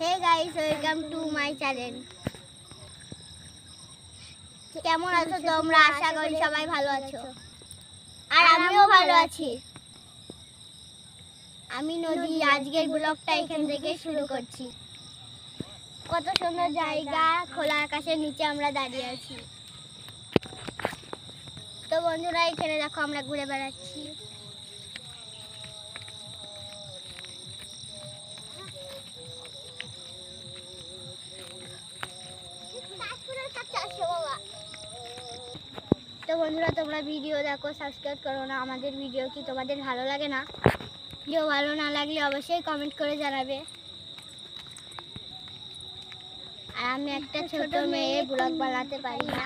Hey guys, welcome to my channel. কেমন আছো তোমরা? আশা করি সবাই ভালো আছো, আর আমিও ভালো আছি। আমি নদী, আজকের ব্লগটা এখান থেকে শুরু করছি। কত সুন্দর জায়গা, খোলা আকাশের নিচে আমরা দাঁড়িয়ে আছি। তো বন্ধুরা, এখানে দেখো আমরা ঘুরে বেড়াচ্ছি। তো বন্ধুরা, তোমরা ভিডিও দেখো, সাবস্ক্রাইব করো না। আমাদের ভিডিও কি তোমাদের ভালো লাগে না? ভিডিও ভালো না লাগলে অবশ্যই কমেন্ট করে জানাবে। আর আমি একটা ছোট মেয়ে, ব্লগ বানাতে পারি না,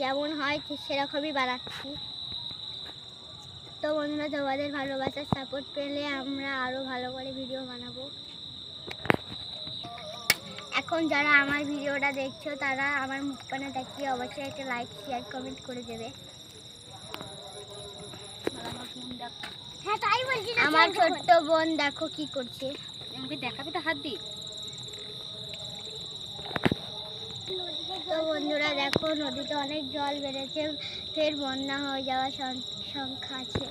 যেমন হয় ঠিক সেরকমই বানাচ্ছি। তো বন্ধুরা, তোমাদের ভালোবাসার সাপোর্ট পেলে আমরা আরো ভালো করে ভিডিও বানাবো। এখন যারা আমার ভিডিওটা দেখছো তারা আমার মুখপানে তাকিয়ে অবশ্যই একটা লাইক, শেয়ার, কমেন্ট করে দেবে। আমার ছোট্ট বোন দেখো কি করছে। আমাকে দেখাবি তো হাত দিয়ে। তো বন্ধুরা দেখো, নদীতে অনেক জল বেড়েছে, ফের বন্যা হয়ে যাওয়ার সংখ্যা আছে।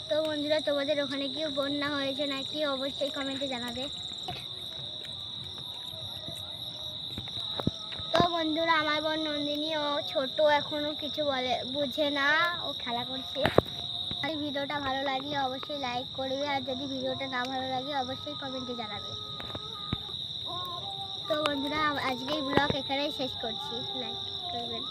তো বন্ধুরা, তোমাদের ওখানে কি বন্যা হয়েছে নাকি অবশ্যই কমেন্টে জানাবে। তো বন্ধুরা, আমার বোন নন্দিনী, ও ছোট, এখনো কিছু বুঝে না, ও খেলা করছে। আর ভিডিওটা ভালো লাগলে অবশ্যই লাইক করবে, আর যদি ভিডিওটা না ভালো লাগে অবশ্যই কমেন্টে জানাবে। তো বন্ধুরা, আজকের ব্লগ এখানেই শেষ করছি। লাইক করবেন।